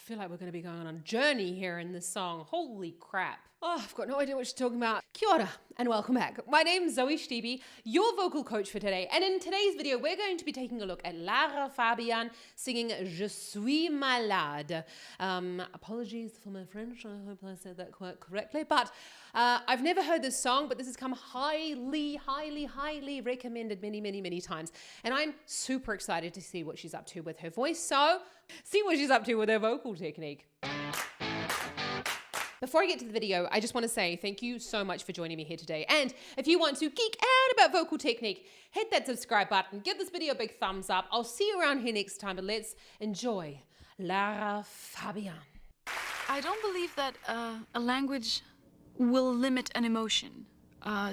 feel like we're going to be going on a journey here in this song. Holy crap. Oh, I've got no idea what she's talking about. Kia ora and welcome back. My name's Zoe Stebe, your vocal coach for today. And in today's video, we're going to be taking a look at Lara Fabian singing Je suis malade. Apologies for my French. I hope I said that quite correctly. But I've never heard this song, but this has come highly recommended many times. And I'm super excited to see what she's up to with her voice. So see what she's up to with her vocal technique. Before I get to the video, I just want to say thank you so much for joining me here today. And if you want to geek out about vocal technique, hit that subscribe button, give this video a big thumbs up. I'll see you around here next time, but let's enjoy Lara Fabian. I don't believe that a language will limit an emotion.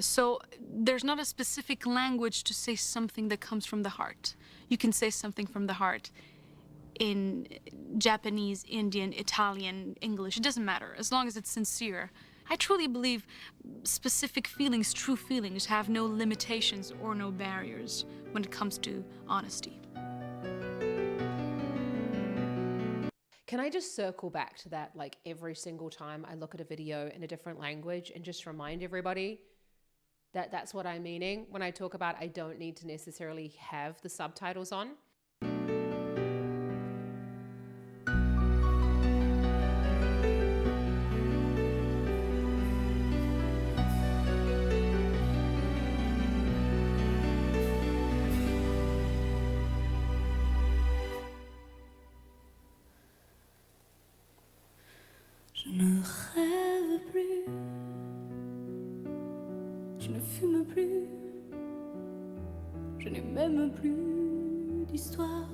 So there's not a specific language to say something that comes from the heart. You can say something from the heart in Japanese, Indian, Italian, English, it doesn't matter, as long as it's sincere. I truly believe specific feelings, true feelings, have no limitations or no barriers when it comes to honesty. Can I just circle back to that, like every single time I look at a video in a different language and just remind everybody that that's what I'm meaning when I talk about I don't need to necessarily have the subtitles on. Je ne rêve plus, je ne fume plus, je n'ai même plus d'histoire.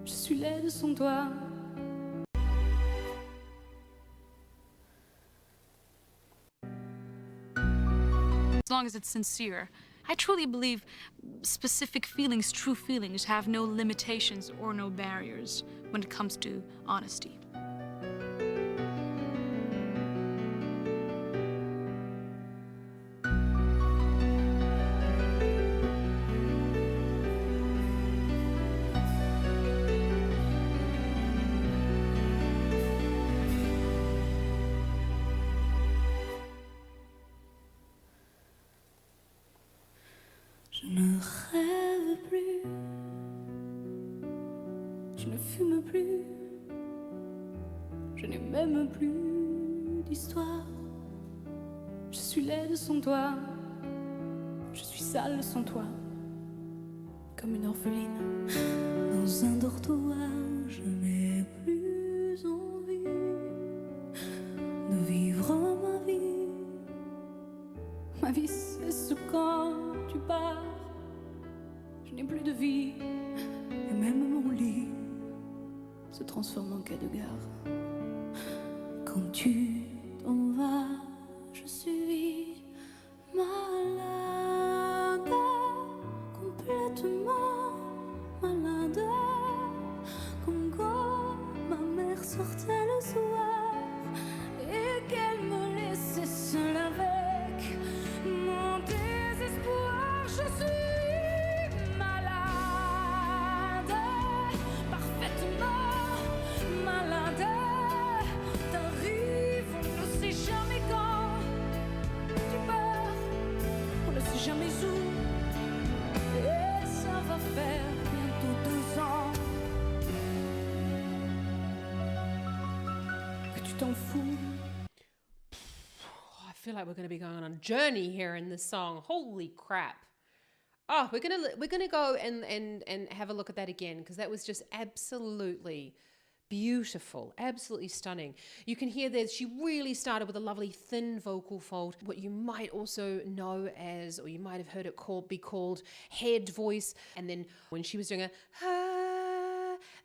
Je suis laide sans toi. As long as it's sincere. I truly believe specific feelings, true feelings, have no limitations or no barriers when it comes to honesty. Je ne rêve plus, je ne fume plus, je n'ai même plus d'histoire. Je suis laide sans toi, je suis sale sans toi, comme une orpheline dans un dortoir. Je n'ai plus envie de vivre ma vie. Ma vie c'est quand tu pars. Je n'ai plus de vie, et même mon lit se transforme en quai de gare. Quand tu t'en vas, je suis malade, complètement malade, comme quand ma mère sortait le soir et qu'elle me laissait seule avec mon désespoir. Je suis jamais où, et ça va faire bientôt 2 ans que tu t'en fous. I feel like we're going to be going on a journey here in this song. Holy crap. Oh, we're gonna go and have a look at that again, because that was just absolutely beautiful, absolutely stunning. You can hear that she really started with a lovely thin vocal fold, what you might also know as, or you might have heard it be called head voice. And then when she was doing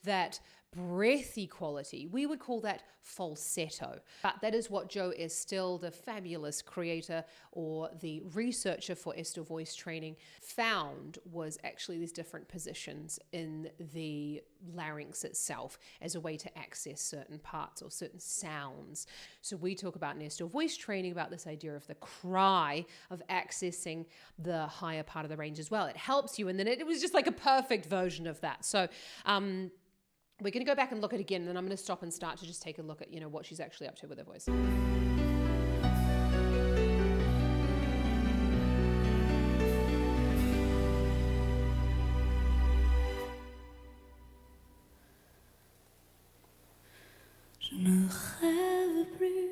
that breathy quality, we would call that falsetto. But that is what Joe Estill, the fabulous creator or the researcher for Estill voice training, found was actually these different positions in the larynx itself as a way to access certain parts or certain sounds. So we talk about in Estill voice training about this idea of the cry, of accessing the higher part of the range as well. It helps you, and then it was just like a perfect version of that. So We're going to go back and look at it again, and then I'm going to stop and start to just take a look at, what she's actually up to with her voice. Je ne rêve plus,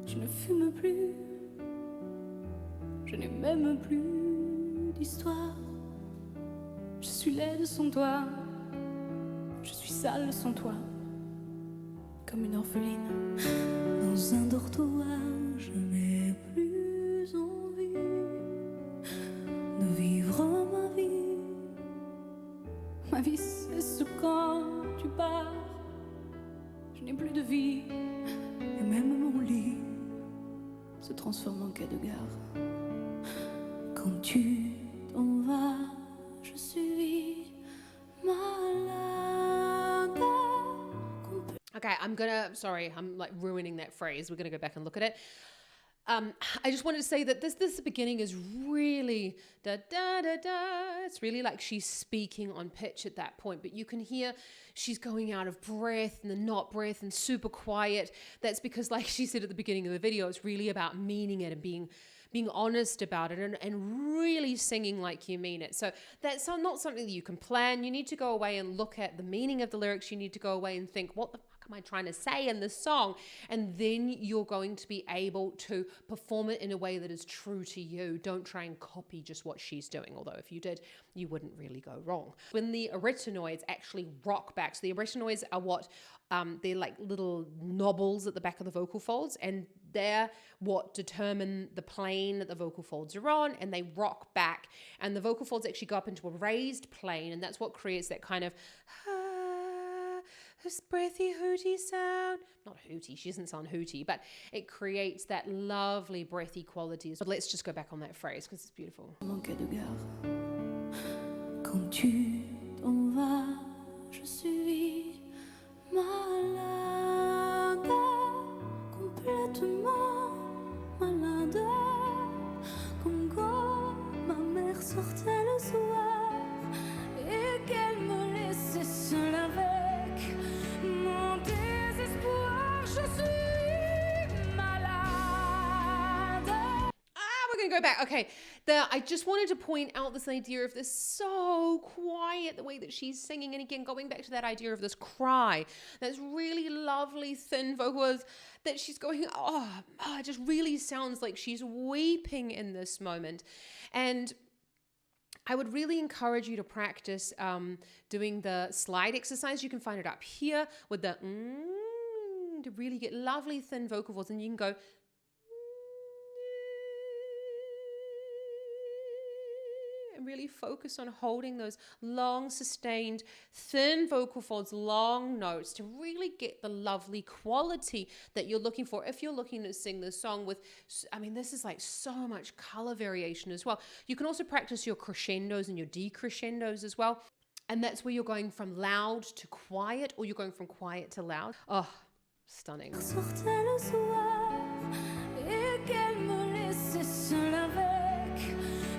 je ne fume plus, je n'ai même plus d'histoire. Je suis laide sans toi, je suis sale sans toi, comme une orpheline dans un dortoir. Je n'ai plus envie de vivre ma vie. Ma vie c'est quand tu pars. Je n'ai plus de vie, et même mon lit se transforme en quai de gare. Quand tu t'en vas, je suis malade. Okay, I'm like ruining that phrase. We're gonna go back and look at it. I just wanted to say that this beginning is really da da da da. It's really like she's speaking on pitch at that point, but you can hear she's going out of breath and then not breath and super quiet. That's because, like she said at the beginning of the video, it's really about meaning it and being honest about it and really singing like you mean it. So that's not something that you can plan. You need to go away and look at the meaning of the lyrics. You need to go away and think, what the fuck am I trying to say in this song? And then you're going to be able to perform it in a way that is true to you. Don't try and copy just what she's doing, although if you did, you wouldn't really go wrong. When the arytenoids actually rock back, so the arytenoids are what, they're like little knobbles at the back of the vocal folds, and they're what determine the plane that the vocal folds are on, and they rock back, and the vocal folds actually go up into a raised plane, and that's what creates that kind of this breathy hooty sound. Not hooty, she doesn't sound hooty, but it creates that lovely breathy qualities. But let's just go back on that phrase because it's beautiful. Mon quai de gare. Quand tu t'en vas, je suis malade, complètement malade, comme quand ma mère sortait le soir et qu'elle me laissait seule avec mon désespoir. Je suis malade. We're gonna go back. Okay, I just wanted to point out this idea of this so quiet, the way that she's singing, and again going back to that idea of this cry, that's really lovely thin vocals that she's going, it just really sounds like she's weeping in this moment. And I would really encourage you to practice doing the slide exercise. You can find it up here with the to really get lovely thin vocal folds, and you can go and really focus on holding those long sustained thin vocal folds, long notes, to really get the lovely quality that you're looking for if you're looking to sing this song with, this is like so much color variation as well. You can also practice your crescendos and your decrescendos as well, and that's where you're going from loud to quiet, or you're going from quiet to loud. Oh, stunning. Sortait le soir et qu'elle me laissait seule avec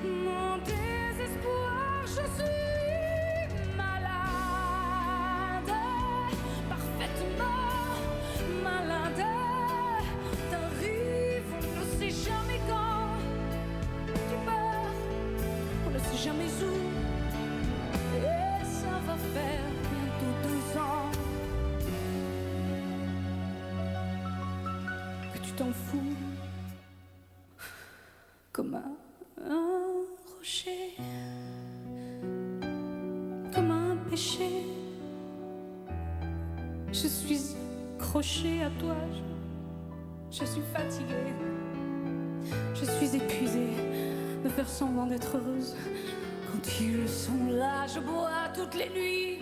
mon désespoir. Je suis malade, parfaitement malade. T'arrives, on ne sait jamais quand. Tu pars, on ne sait jamais où. Et ça va faire bientôt 2 ans que tu t'en fous comme un rocher, comme un péché. Je suis accrochée à toi, je suis fatiguée, je suis épuisée de faire semblant d'être heureuse. Quand ils sont là, je bois toutes les nuits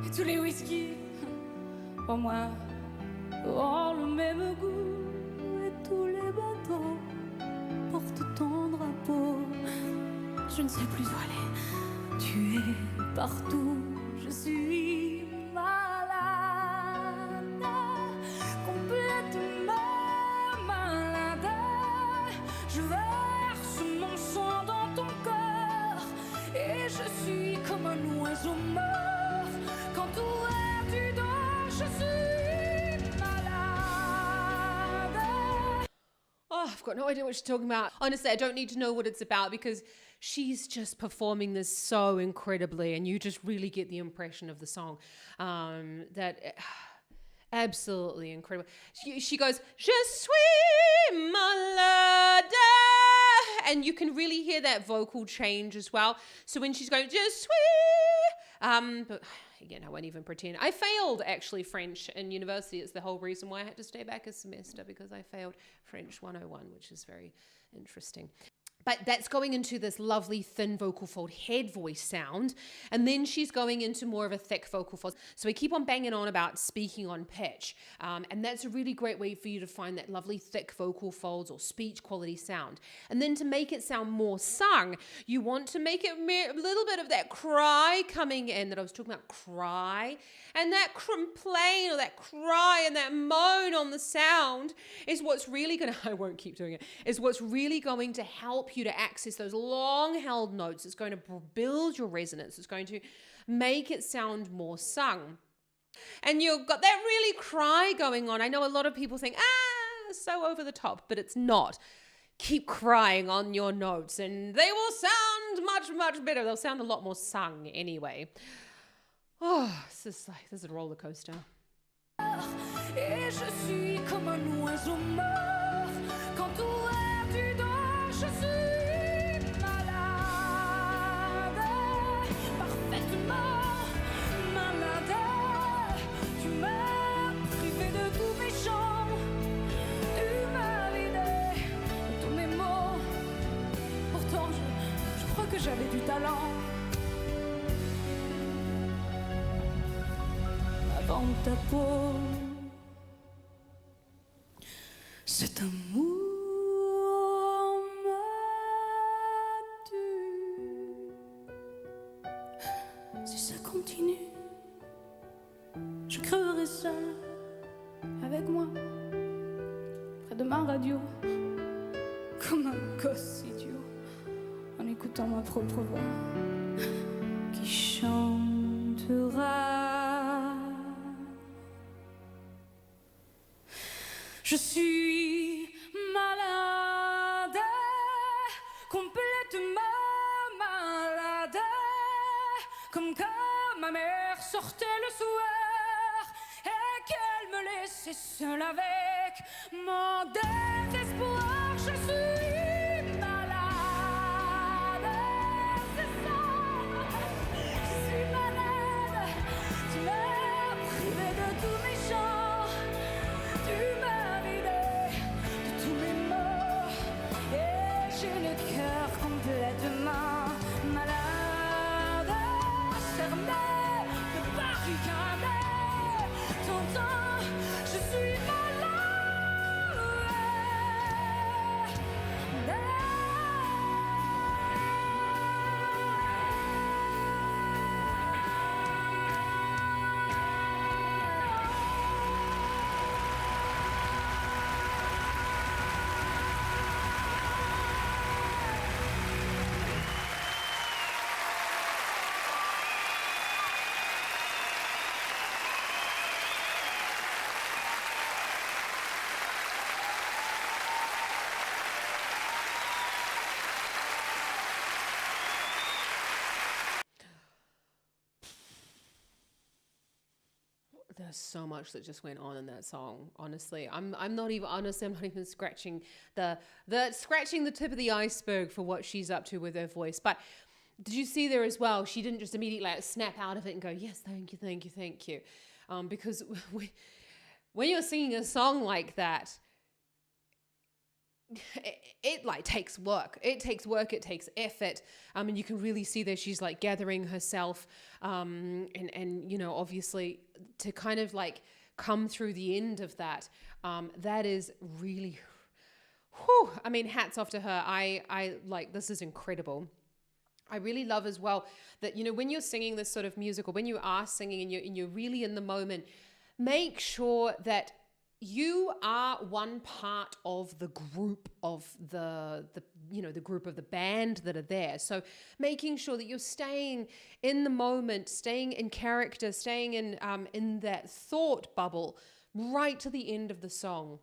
et tous les whisky pour moi ont le même goût, et tous les bateaux portent ton drapeau. Je ne sais plus où aller, tu es partout. Je suis malade, complètement malade. Je verse mon sang dans ton cœur et je suis comme got no idea what she's talking about. Honestly, I don't need to know what it's about because she's just performing this so incredibly, and you just really get the impression of the song. Absolutely incredible. She goes, Je suis malade. And you can really hear that vocal change as well. So when she's going, Je suis, but again, I won't even pretend. I failed actually French in university. It's the whole reason why I had to stay back a semester, because I failed French 101, which is very interesting. But that's going into this lovely thin vocal fold head voice sound. And then she's going into more of a thick vocal fold. So we keep on banging on about speaking on pitch. And that's a really great way for you to find that lovely thick vocal folds or speech quality sound. And then to make it sound more sung, you want to make it a little bit of that cry coming in that I was talking about, cry. And that complain or that cry and that moan on the sound is what's really going to, I won't keep doing it, is what's really going to help you to access those long held notes. It's going to build your resonance. It's going to make it sound more sung. And you've got that really cry going on. I know a lot of people think, so over the top, but it's not. Keep crying on your notes and they will sound much, much better. They'll sound a lot more sung anyway. Oh, this is a roller coaster. Et je suis comme un oiseau mort qu'entouré du dos, je suis malade, parfaitement malade. Tu m'as privé de tous mes chants, tu m'as vidé de tous mes mots. Pourtant, je crois que j'avais du talent. Avant ta peau, cet amour m'a tué. Si ça continue, je creverai seule avec moi, près de ma radio, comme un gosse idiot, en écoutant ma propre voix qui chantera. Je suis malade, complètement malade, comme quand ma mère sortait le soir et qu'elle me laissait seule avec mon désespoir. Je suis malade, c'est ça. Je suis malade, tu m'as privé de tous mes chants, tu m'as j'ai le cœur complètement malade, cerné, de barricade. T'entends, je suis malade. There's so much that just went on in that song. Honestly, I'm not even scratching the tip of the iceberg for what she's up to with her voice. But did you see there as well? She didn't just immediately snap out of it and go, yes, thank you, thank you, thank you. Because when you're singing a song like that, it takes work. It takes work. It takes effort. And you can really see that she's gathering herself, and obviously to kind of come through the end of that. That is really, whew, I mean, hats off to her. I this is incredible. I really love as well that, when you're singing this sort of music, or when you are singing and you're really in the moment, make sure that you are one part of the group of the group of the band that are there. So making sure that you're staying in the moment, staying in character, staying in that thought bubble right to the end of the song.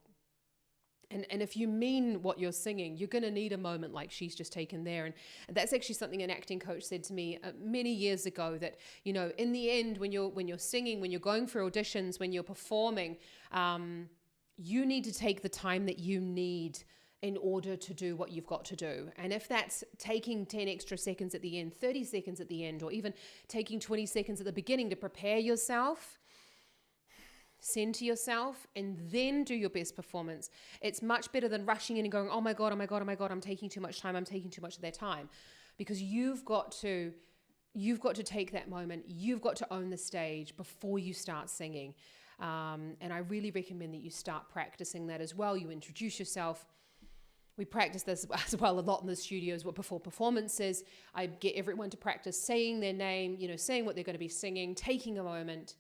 And if you mean what you're singing, you're going to need a moment like she's just taken there. And that's actually something an acting coach said to me many years ago, that, you know, in the end, when you're singing, when you're going for auditions, when you're performing, you need to take the time that you need in order to do what you've got to do. And if that's taking 10 extra seconds at the end, 30 seconds at the end, or even taking 20 seconds at the beginning to prepare yourself, center yourself, and then do your best performance. It's much better than rushing in and going, oh my God, I'm taking too much time, I'm taking too much of their time. Because you've got to take that moment, you've got to own the stage before you start singing. And I really recommend that you start practicing that as well. You introduce yourself. We practice this as well a lot in the studios before performances. I get everyone to practice saying their name, you know, saying what they're going to be singing, taking a moment,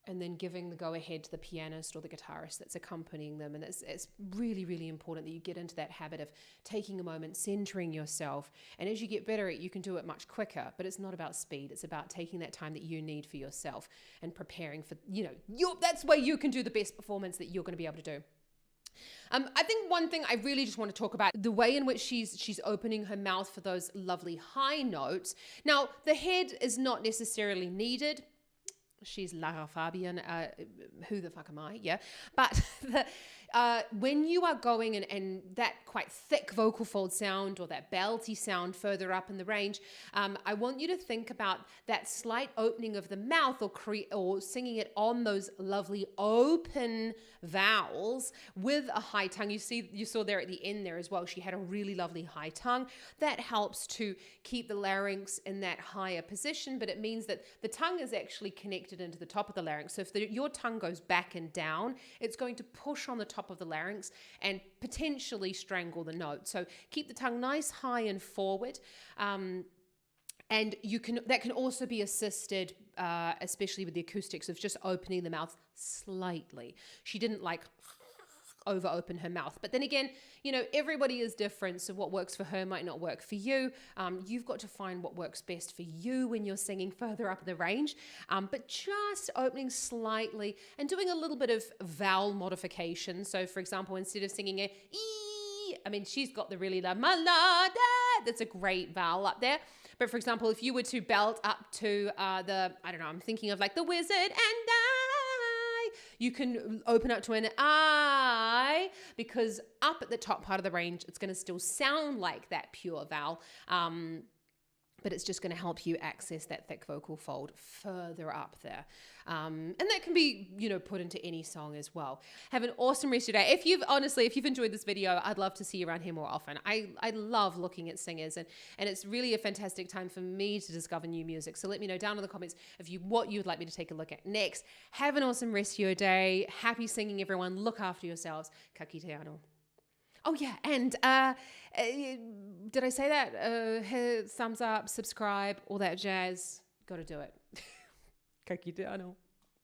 and then giving the go-ahead to the pianist or the guitarist that's accompanying them. And it's really, really important that you get into that habit of taking a moment, centering yourself. And as you get better at it, you can do it much quicker. But it's not about speed. It's about taking that time that you need for yourself and preparing for, you know, that's where you can do the best performance that you're going to be able to do. I think one thing I really just want to talk about, the way in which she's opening her mouth for those lovely high notes. Now, the head is not necessarily needed. She's Lara Fabian, who the fuck am I? Yeah. But when you are going and that quite thick vocal fold sound or that belty sound further up in the range, I want you to think about that slight opening of the mouth or singing it on those lovely open vowels with a high tongue. You saw there at the end there as well, she had a really lovely high tongue. That helps to keep the larynx in that higher position, but it means that the tongue is actually connected into the top of the larynx. So if your tongue goes back and down, it's going to push on the top of the larynx and potentially strangle the note. So keep the tongue nice, high and forward. And that can also be assisted, especially with the acoustics, of just opening the mouth slightly. She didn't like over open her mouth. But then again, you know, everybody is different. So what works for her might not work for you. You've got to find what works best for you when you're singing further up the range. But just opening slightly and doing a little bit of vowel modification. So for example, instead of singing a E, I mean, she's got the really loud malade. That's a great vowel up there. But for example, if you were to belt up to I don't know, I'm thinking of like the wizard and you can open up to an I, because up at the top part of the range, it's going to still sound like that pure vowel. But it's just going to help you access that thick vocal fold further up there. And that can be, you know, put into any song as well. Have an awesome rest of your day. If you've enjoyed this video, I'd love to see you around here more often. I love looking at singers, and it's really a fantastic time for me to discover new music. So let me know down in the comments what you'd like me to take a look at next. Have an awesome rest of your day. Happy singing, everyone. Look after yourselves. Ka kite anō. Oh yeah, and did I say that? Hit thumbs up, subscribe, all that jazz. Got to do it. Ka kite anō.